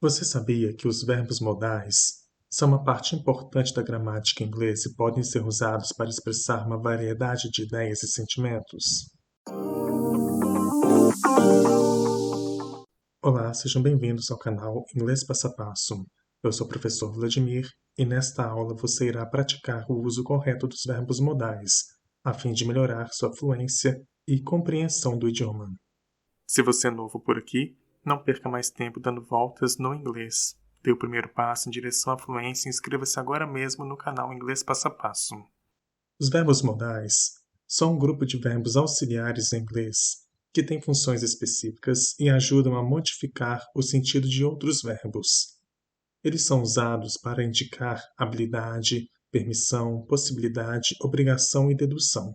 Você sabia que os verbos modais são uma parte importante da gramática em inglês e podem ser usados para expressar uma variedade de ideias e sentimentos? Olá, sejam bem-vindos ao canal Inglês Passo a Passo. Eu sou o professor Vladimir e nesta aula você irá praticar o uso correto dos verbos modais, a fim de melhorar sua fluência e compreensão do idioma. Se você é novo por aqui, não perca mais tempo dando voltas no inglês. Dê o primeiro passo em direção à fluência e inscreva-se agora mesmo no canal Inglês Passo a Passo. Os verbos modais são um grupo de verbos auxiliares em inglês que têm funções específicas e ajudam a modificar o sentido de outros verbos. Eles são usados para indicar habilidade, permissão, possibilidade, obrigação e dedução.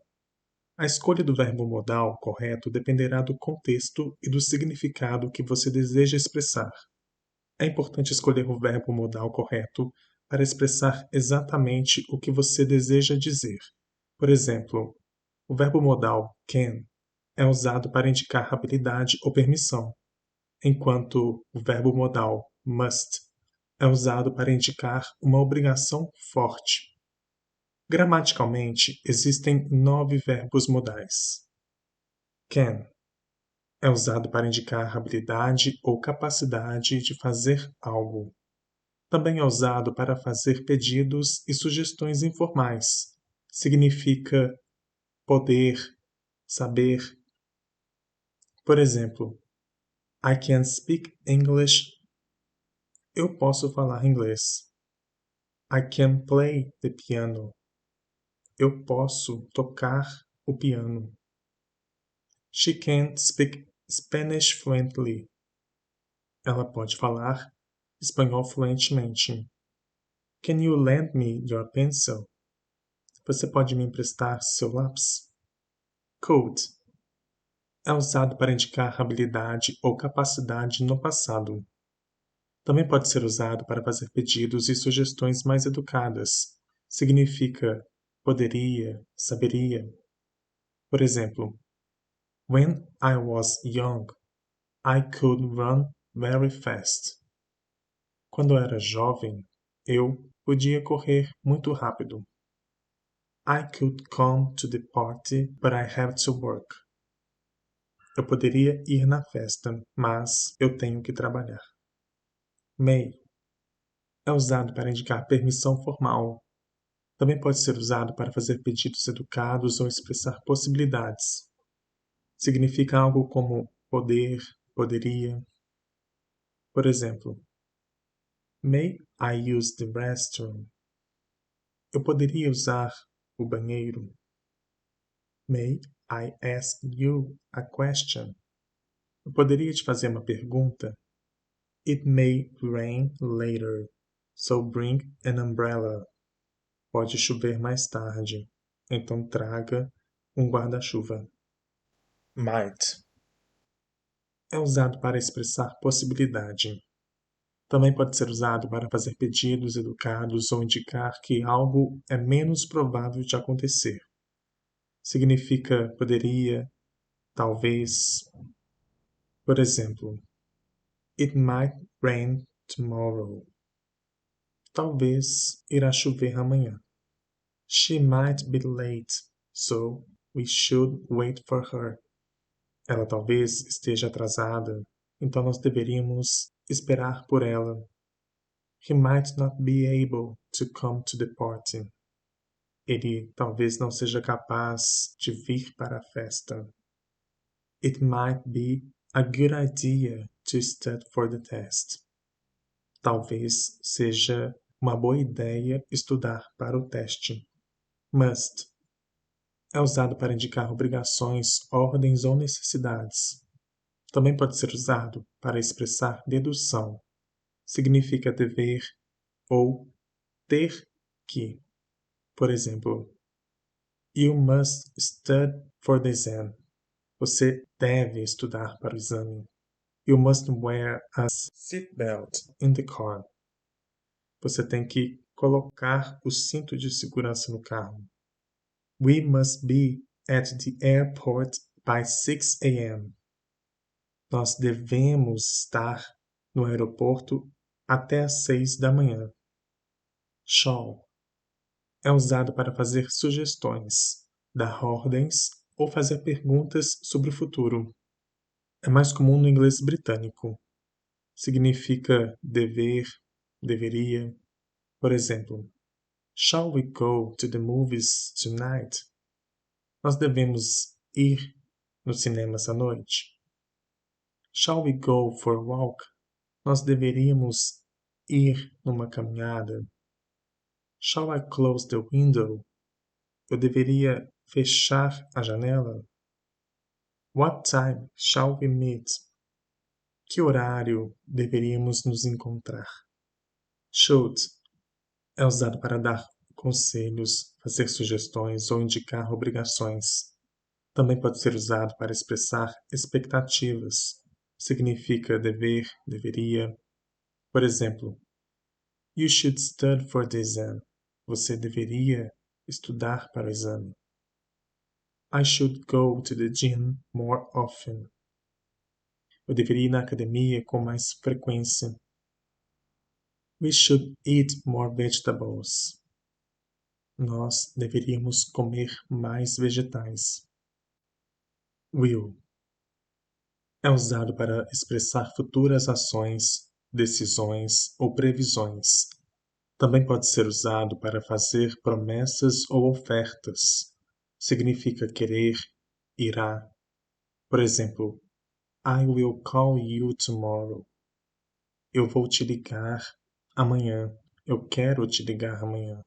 A escolha do verbo modal correto dependerá do contexto e do significado que você deseja expressar. É importante escolher o verbo modal correto para expressar exatamente o que você deseja dizer. Por exemplo, o verbo modal can é usado para indicar habilidade ou permissão, enquanto o verbo modal must é usado para indicar uma obrigação forte. Gramaticalmente, existem 9 verbos modais. Can é usado para indicar habilidade ou capacidade de fazer algo. Também é usado para fazer pedidos e sugestões informais. Significa poder, saber. Por exemplo, I can speak English. Eu posso falar inglês. I can play the piano. Eu posso tocar o piano. She can speak Spanish fluently. Ela pode falar espanhol fluentemente. Can you lend me your pencil? Você pode me emprestar seu lápis? Could é usado para indicar habilidade ou capacidade no passado. Também pode ser usado para fazer pedidos e sugestões mais educadas. Significa poderia, saberia. Por exemplo, When I was young, I could run very fast. Quando eu era jovem, eu podia correr muito rápido. I could come to the party, but I have to work. Eu poderia ir na festa, mas eu tenho que trabalhar. May é usado para indicar permissão formal. Também pode ser usado para fazer pedidos educados ou expressar possibilidades. Significa algo como poder, poderia. Por exemplo, May I use the restroom? Eu poderia usar o banheiro. May I ask you a question? Eu poderia te fazer uma pergunta. It may rain later, so bring an umbrella. Pode chover mais tarde, então traga um guarda-chuva. Might é usado para expressar possibilidade. Também pode ser usado para fazer pedidos educados ou indicar que algo é menos provável de acontecer. Significa poderia, talvez. Por exemplo, It might rain tomorrow. Talvez irá chover amanhã. She might be late, so we should wait for her. Ela talvez esteja atrasada, então nós deveríamos esperar por ela. He might not be able to come to the party. Ele talvez não seja capaz de vir para a festa. It might be a good idea to study for the test. Talvez seja uma boa ideia estudar para o teste. Must é usado para indicar obrigações, ordens ou necessidades. Também pode ser usado para expressar dedução. Significa dever ou ter que. Por exemplo, You must study for the exam. Você deve estudar para o exame. You must wear a seatbelt in the car. Você tem que colocar o cinto de segurança no carro. We must be at the airport by 6 a.m. Nós devemos estar no aeroporto até às 6 da manhã. Shall é usado para fazer sugestões, dar ordens ou fazer perguntas sobre o futuro. É mais comum no inglês britânico. Significa dever, deveria. Por exemplo, Shall we go to the movies tonight? Nós devemos ir no cinema essa noite? Shall we go for a walk? Nós deveríamos ir numa caminhada? Shall I close the window? Eu deveria fechar a janela? What time shall we meet? Que horário deveríamos nos encontrar? Should é usado para dar conselhos, fazer sugestões ou indicar obrigações. Também pode ser usado para expressar expectativas. Significa dever, deveria. Por exemplo, You should study for the exam. Você deveria estudar para o exame. I should go to the gym more often. Eu deveria ir na academia com mais frequência. We should eat more vegetables. Nós deveríamos comer mais vegetais. Will é usado para expressar futuras ações, decisões ou previsões. Também pode ser usado para fazer promessas ou ofertas. Significa querer, irá. Por exemplo, I will call you tomorrow. Eu vou te ligar amanhã. Eu quero te ligar amanhã.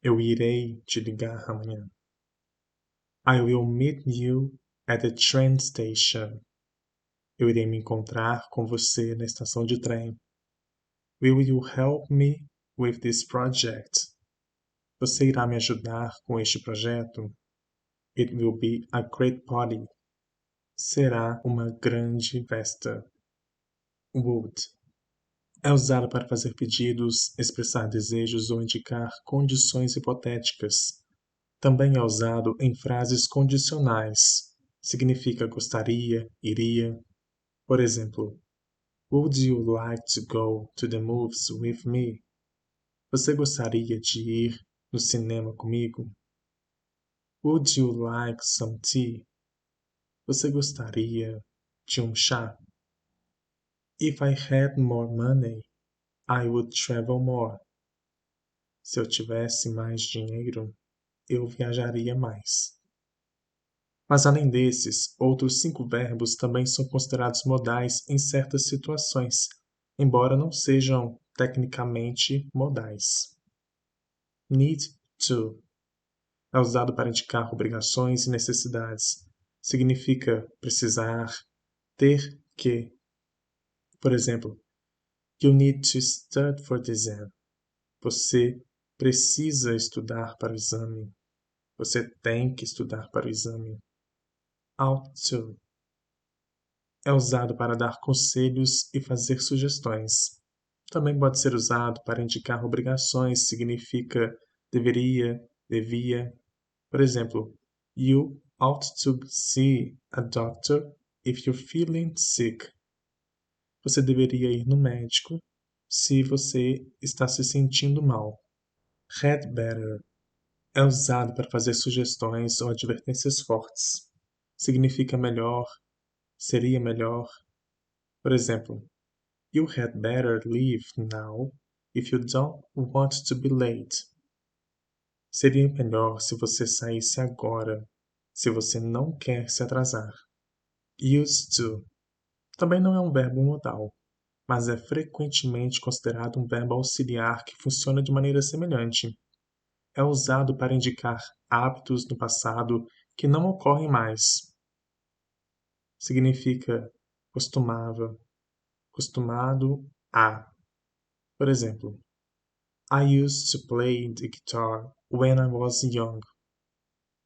Eu irei te ligar amanhã. I will meet you at the train station. Eu irei me encontrar com você na estação de trem. Will you help me with this project? Você irá me ajudar com este projeto? It will be a great party. Será uma grande festa. Would é usado para fazer pedidos, expressar desejos ou indicar condições hipotéticas. Também é usado em frases condicionais. Significa gostaria, iria. Por exemplo, Would you like to go to the movies with me? Você gostaria de ir no cinema comigo? Would you like some tea? Você gostaria de um chá? If I had more money, I would travel more. Se eu tivesse mais dinheiro, eu viajaria mais. Mas além desses, outros 5 verbos também são considerados modais em certas situações, embora não sejam tecnicamente modais. Need to é usado para indicar obrigações e necessidades. Significa precisar, ter que. Por exemplo, You need to study for the exam. Você precisa estudar para o exame. Você tem que estudar para o exame. Ought to é usado para dar conselhos e fazer sugestões. Também pode ser usado para indicar obrigações, significa deveria, devia. Por exemplo, You ought to see a doctor if you're feeling sick. Você deveria ir no médico se você está se sentindo mal. Had better é usado para fazer sugestões ou advertências fortes. Significa melhor, seria melhor. Por exemplo, You had better leave now if you don't want to be late. Seria melhor se você saísse agora, se você não quer se atrasar. Used to também não é um verbo modal, mas é frequentemente considerado um verbo auxiliar que funciona de maneira semelhante. É usado para indicar hábitos no passado que não ocorrem mais. Significa costumava, costumado a. Por exemplo, I used to play the guitar when I was young.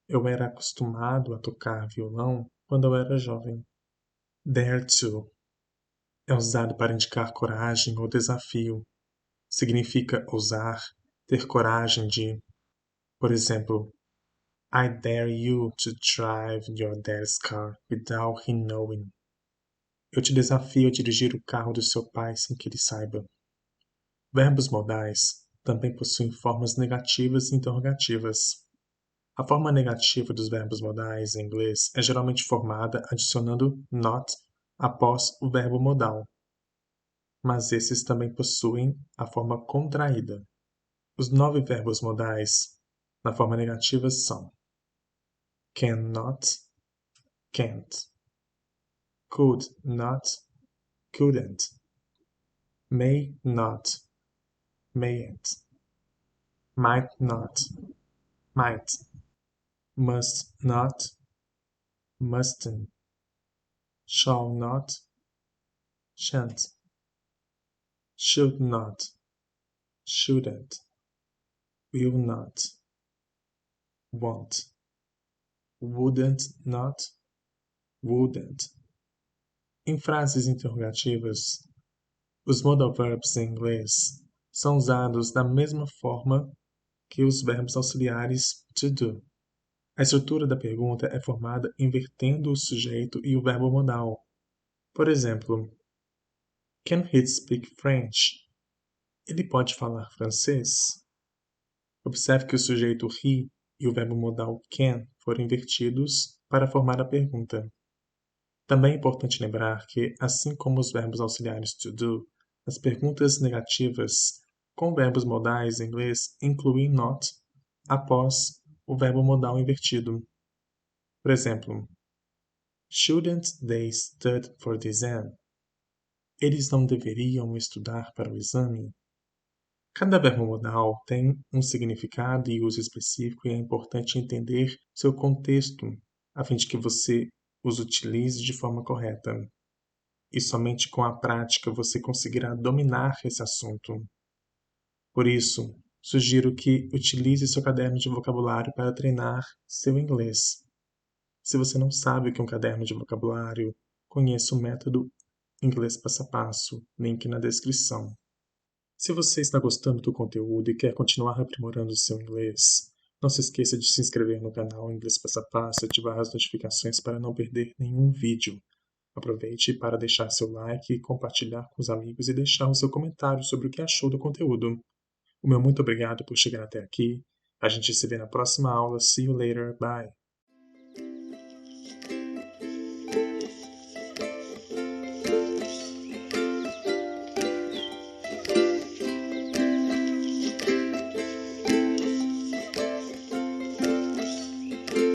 Eu era acostumado a tocar violão quando eu era jovem. Dare to é usado para indicar coragem ou desafio. Significa ousar, ter coragem de. Por exemplo, I dare you to drive your dad's car without him knowing. Eu te desafio a dirigir o carro do seu pai sem que ele saiba. Verbos modais também possuem formas negativas e interrogativas. A forma negativa dos verbos modais em inglês é geralmente formada adicionando not após o verbo modal, mas esses também possuem a forma contraída. Os 9 verbos modais na forma negativa são cannot, can't, could not, couldn't, may not, mayn't, might not, might, must not, mustn't, shall not, shan't, should not, shouldn't, will not, won't, wouldn't not, wouldn't. Em frases interrogativas, os modal verbs em inglês são usados da mesma forma que os verbos auxiliares to do. A estrutura da pergunta é formada invertendo o sujeito e o verbo modal. Por exemplo, Can he speak French? Ele pode falar francês? Observe que o sujeito he e o verbo modal can foram invertidos para formar a pergunta. Também é importante lembrar que, assim como os verbos auxiliares to do, as perguntas negativas com verbos modais em inglês incluem not após o verbo modal invertido. Por exemplo, Shouldn't they study for the exam? Eles não deveriam estudar para o exame? Cada verbo modal tem um significado e uso específico e é importante entender seu contexto, a fim de que você os utilize de forma correta. E somente com a prática você conseguirá dominar esse assunto. Por isso, sugiro que utilize seu caderno de vocabulário para treinar seu inglês. Se você não sabe o que é um caderno de vocabulário, conheça o método Inglês Passo a Passo, link na descrição. Se você está gostando do conteúdo e quer continuar aprimorando o seu inglês, não se esqueça de se inscrever no canal Inglês Passo a Passo e ativar as notificações para não perder nenhum vídeo. Aproveite para deixar seu like, compartilhar com os amigos e deixar o seu comentário sobre o que achou do conteúdo. O meu muito obrigado por chegar até aqui. A gente se vê na próxima aula. See you later. Bye.